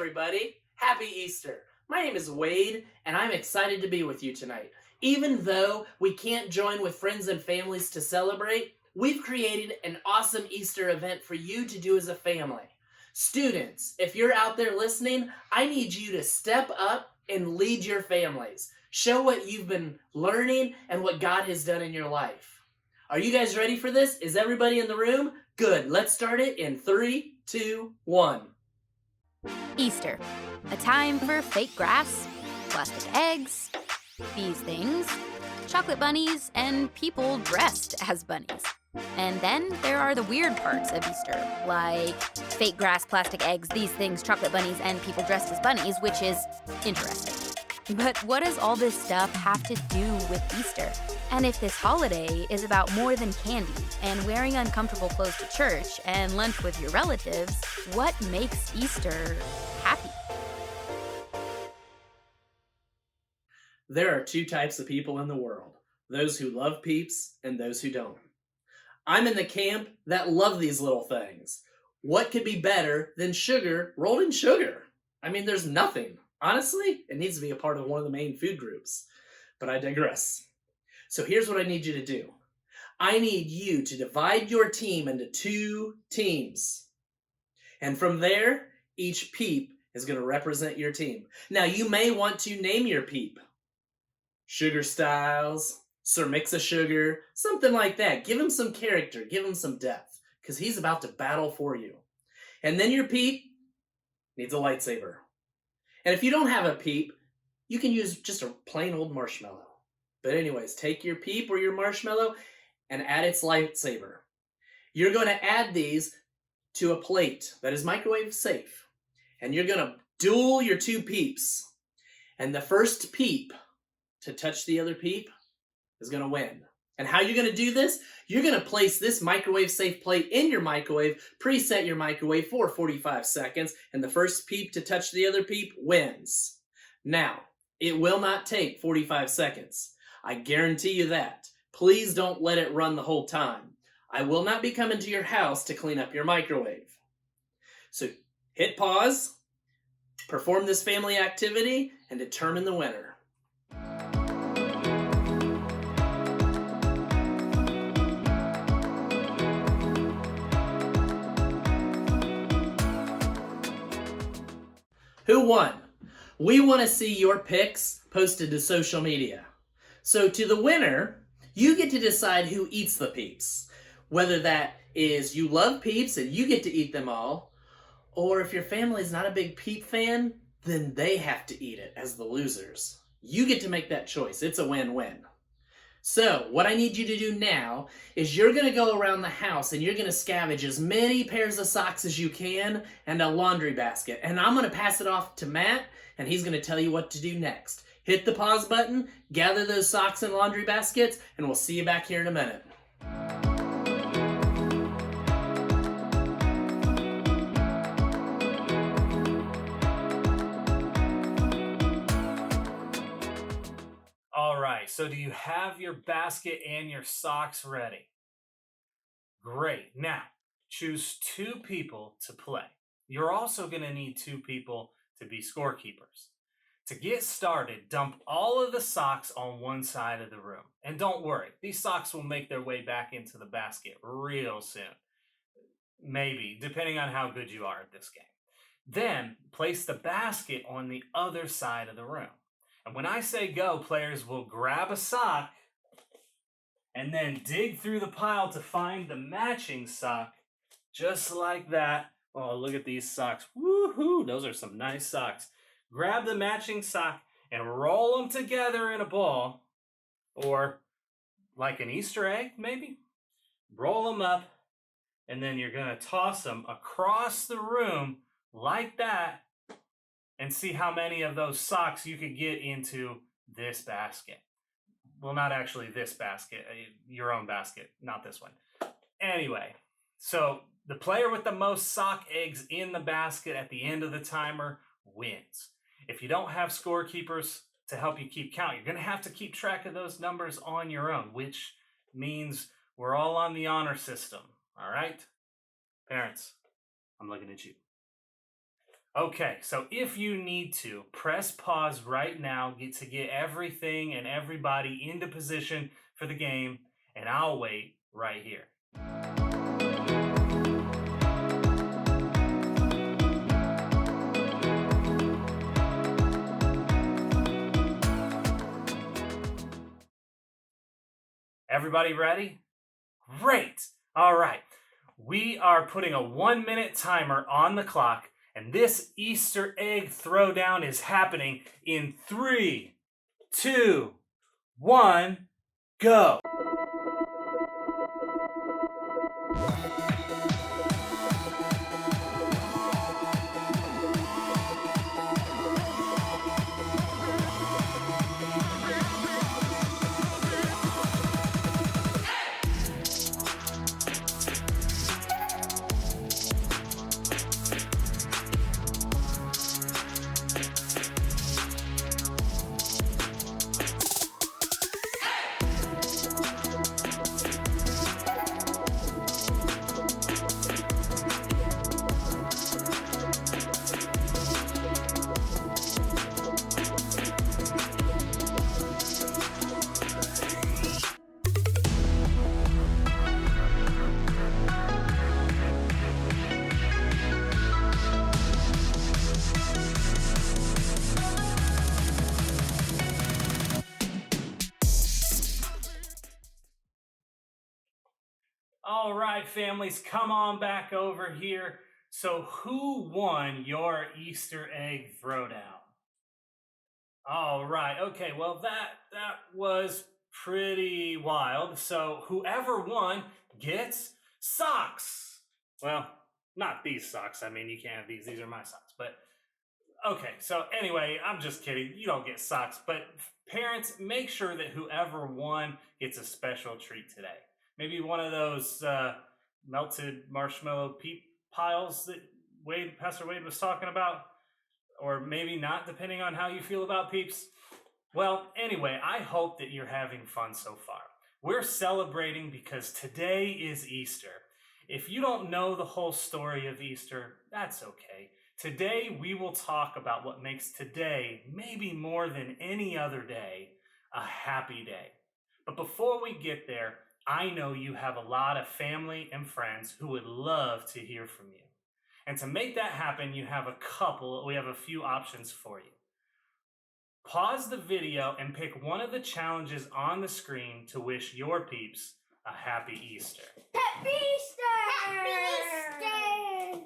everybody. Happy Easter. My name is Wade, and I'm excited to be with you tonight. Even though we can't join with friends and families to celebrate, we've created an awesome Easter event for you to do as a family. Students, if you're out there listening, I need you to step up and lead your families. Show what you've been learning and what God has done in your life. Are you guys ready for this? Is everybody in the room? Good. Let's start it in 3, 2, 1. Easter, a time for fake grass, plastic eggs, these things, chocolate bunnies, and people dressed as bunnies. And then there are the weird parts of Easter, like fake grass, plastic eggs, these things, chocolate bunnies, and people dressed as bunnies, which is interesting. But what does all this stuff have to do with Easter? And if this holiday is about more than candy and wearing uncomfortable clothes to church and lunch with your relatives, what makes Easter happy? There are two types of people in the world, those who love peeps and those who don't. I'm in the camp that love these little things. What could be better than sugar rolled in sugar? I mean, there's nothing. Honestly, it needs to be a part of one of the main food groups. But I digress. So here's what I need you to do. I need you to divide your team into 2 teams. And from there, each peep is going to represent your team. Now, you may want to name your peep. Sugar Styles, Sir Mix-a-Sugar, something like that. Give him some character, give him some depth, because he's about to battle for you. And then your peep needs a lightsaber. And if you don't have a peep, you can use just a plain old marshmallow. But anyways, take your peep or your marshmallow and add its lightsaber. You're going to add these to a plate that is microwave safe. And you're going to duel your 2 peeps. And the first peep to touch the other peep is going to win. And how you're going to do this? You're going to place this microwave safe plate in your microwave, preset your microwave for 45 seconds, and the first peep to touch the other peep wins. Now, it will not take 45 seconds. I guarantee you that. Please don't let it run the whole time. I will not be coming to your house to clean up your microwave. So hit pause, perform this family activity, and determine the winner. Who won? We want to see your pics posted to social media. So to the winner, you get to decide who eats the peeps. Whether that is you love peeps and you get to eat them all, or if your family's not a big peep fan, then they have to eat it as the losers. You get to make that choice. It's a win-win. So, what I need you to do now is you're going to go around the house and you're going to scavenge as many pairs of socks as you can and a laundry basket. And I'm going to pass it off to Matt, and he's going to tell you what to do next. Hit the pause button, gather those socks and laundry baskets, and we'll see you back here in a minute. So do you have your basket and your socks ready? Great. Now, choose 2 people to play. You're also going to need 2 people to be scorekeepers. To get started, dump all of the socks on one side of the room. And don't worry, these socks will make their way back into the basket real soon. Maybe, depending on how good you are at this game. Then, place the basket on the other side of the room. And when I say go, players will grab a sock and then dig through the pile to find the matching sock, just like that. Oh, look at these socks. Woohoo! Those are some nice socks. Grab the matching sock and roll them together in a ball, or like an Easter egg, maybe. Roll them up, and then you're going to toss them across the room like that, and see how many of those socks you could get into this basket. Well, not actually this basket, your own basket, not this one. Anyway, so the player with the most sock eggs in the basket at the end of the timer wins. If you don't have scorekeepers to help you keep count, you're going to have to keep track of those numbers on your own, which means we're all on the honor system, all right? Parents, I'm looking at you. Okay, so if you need to, press pause right now to get everything and everybody into position for the game, and I'll wait right here. Everybody ready? Great. All right. We are putting a 1-minute timer on the clock, and this Easter egg throwdown is happening in 3, 2, 1, go. All right, families, come on back over here. So who won your Easter egg throwdown? All right, okay, well that was pretty wild. So whoever won gets socks. Well, not these socks. I mean, you can't have these. These are my socks. But okay, so anyway, I'm just kidding. You don't get socks. But parents, make sure that whoever won gets a special treat today. Maybe one of those melted marshmallow peep piles that Pastor Wade was talking about. Or maybe not, depending on how you feel about peeps. Well, anyway, I hope that you're having fun so far. We're celebrating because today is Easter. If you don't know the whole story of Easter, that's okay. Today, we will talk about what makes today, maybe more than any other day, a happy day. But before we get there, I know you have a lot of family and friends who would love to hear from you. And to make that happen, we have a few options for you. Pause the video and pick one of the challenges on the screen to wish your peeps a happy Easter. Happy Easter!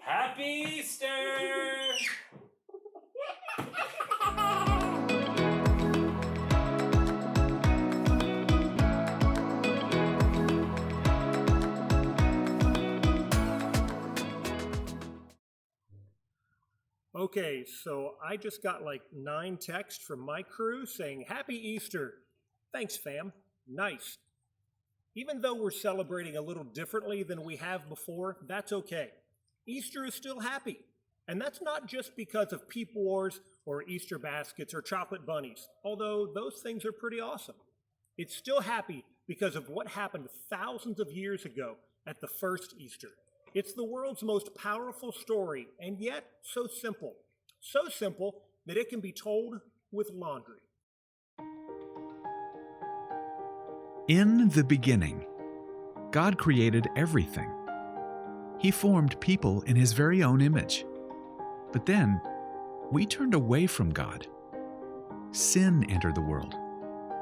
Happy Easter! Okay, so I just got like 9 texts from my crew saying, Happy Easter. Thanks, fam. Nice. Even though we're celebrating a little differently than we have before, that's okay. Easter is still happy. And that's not just because of peep wars or Easter baskets or chocolate bunnies, although those things are pretty awesome. It's still happy because of what happened thousands of years ago at the first Easter. It's the world's most powerful story, and yet so simple. So simple that it can be told with laundry. In the beginning, God created everything. He formed people in His very own image. But then, we turned away from God. Sin entered the world,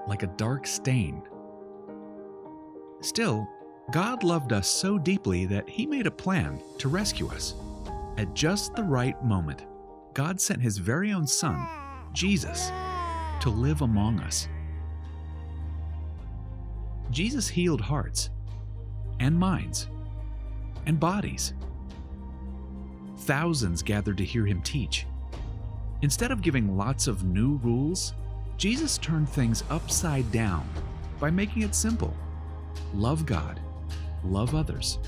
like a dark stain. Still, God loved us so deeply that He made a plan to rescue us. At just the right moment, God sent His very own Son, Jesus, to live among us. Jesus healed hearts and minds and bodies. Thousands gathered to hear Him teach. Instead of giving lots of new rules, Jesus turned things upside down by making it simple. Love God. Love others.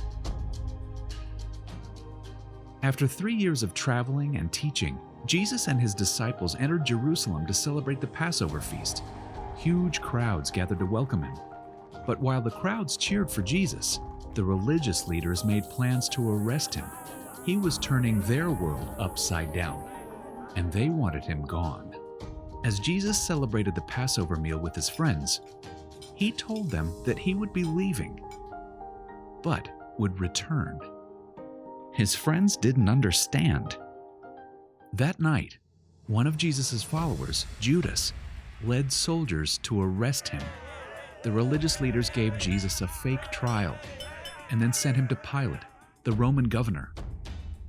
After 3 years of traveling and teaching, Jesus and His disciples entered Jerusalem to celebrate the Passover feast. Huge crowds gathered to welcome Him. But while the crowds cheered for Jesus, the religious leaders made plans to arrest Him. He was turning their world upside down. and they wanted him gone. As Jesus celebrated the Passover meal with his friends, he told them that he would be leaving, but would return. His friends didn't understand. That night, one of Jesus' followers, Judas, led soldiers to arrest him. The religious leaders gave Jesus a fake trial and then sent him to Pilate, the Roman governor,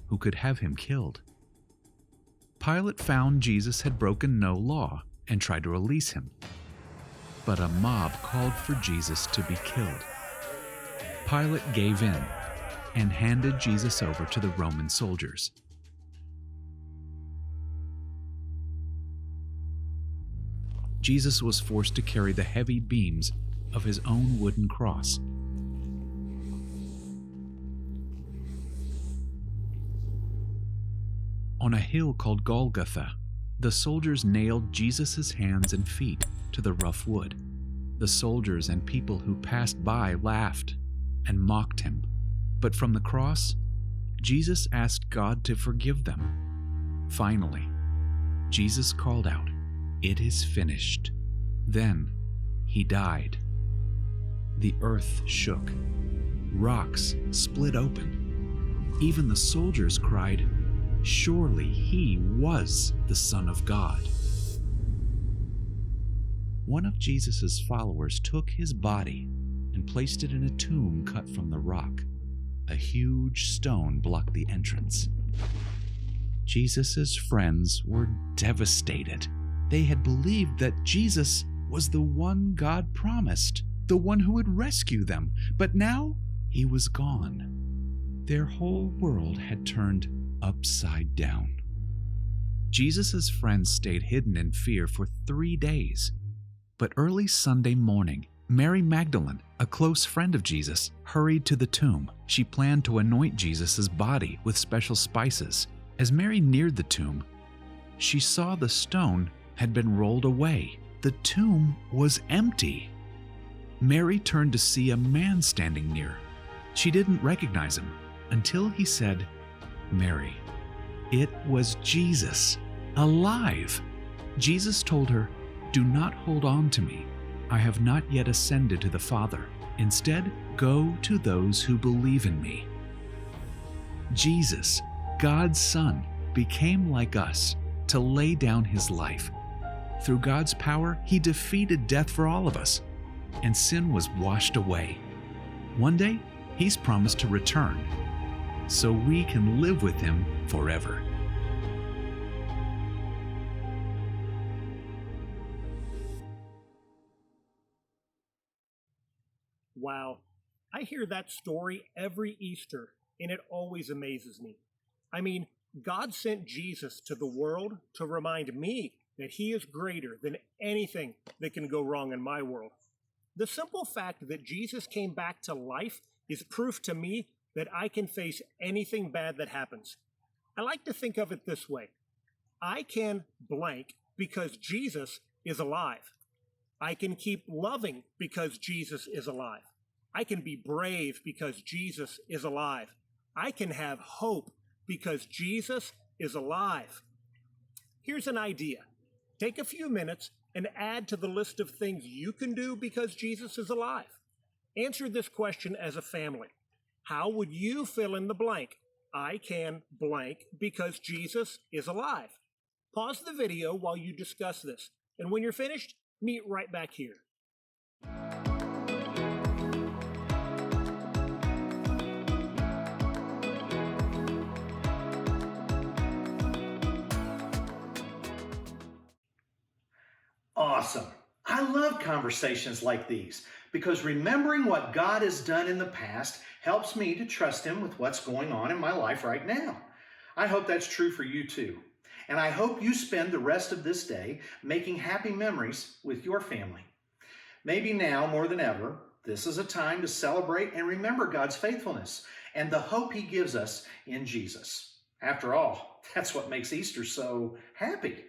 who could have him killed. Pilate found Jesus had broken no law and tried to release him. But a mob called for Jesus to be killed. Pilate gave in and handed Jesus over to the Roman soldiers. Jesus was forced to carry the heavy beams of his own wooden cross. On a hill called Golgotha, the soldiers nailed Jesus' hands and feet to the rough wood. The soldiers and people who passed by laughed and mocked him. But from the cross, Jesus asked God to forgive them. Finally, Jesus called out, "It is finished." Then he died. The earth shook. Rocks split open. Even the soldiers cried, "Surely he was the Son of God." One of Jesus' followers took his body and placed it in a tomb cut from the rock. A huge stone blocked the entrance. Jesus' friends were devastated. They had believed that Jesus was the one God promised, the one who would rescue them, but now he was gone. Their whole world had turned upside down. Jesus' friends stayed hidden in fear for 3 days. But early Sunday morning, Mary Magdalene, a close friend of Jesus, hurried to the tomb. She planned to anoint Jesus' body with special spices. As Mary neared the tomb, she saw the stone had been rolled away. The tomb was empty. Mary turned to see a man standing near. She didn't recognize him until he said, "Mary." It was Jesus, alive. Jesus told her, "Do not hold on to me. I have not yet ascended to the Father. Instead, go to those who believe in me." Jesus, God's Son, became like us to lay down his life. Through God's power, he defeated death for all of us, and sin was washed away. One day, he's promised to return, so we can live with him forever. Wow, I hear that story every Easter, and it always amazes me. I mean, God sent Jesus to the world to remind me that he is greater than anything that can go wrong in my world. The simple fact that Jesus came back to life is proof to me that I can face anything bad that happens. I like to think of it this way. I can blank because Jesus is alive. I can keep loving because Jesus is alive. I can be brave because Jesus is alive. I can have hope because Jesus is alive. Here's an idea. Take a few minutes and add to the list of things you can do because Jesus is alive. Answer this question as a family. How would you fill in the blank? I can blank because Jesus is alive. Pause the video while you discuss this, and when you're finished, meet right back here. Awesome. I love conversations like these because remembering what God has done in the past helps me to trust him with what's going on in my life right now. I hope that's true for you too. And I hope you spend the rest of this day making happy memories with your family. Maybe now more than ever, this is a time to celebrate and remember God's faithfulness and the hope he gives us in Jesus. After all, that's what makes Easter so happy.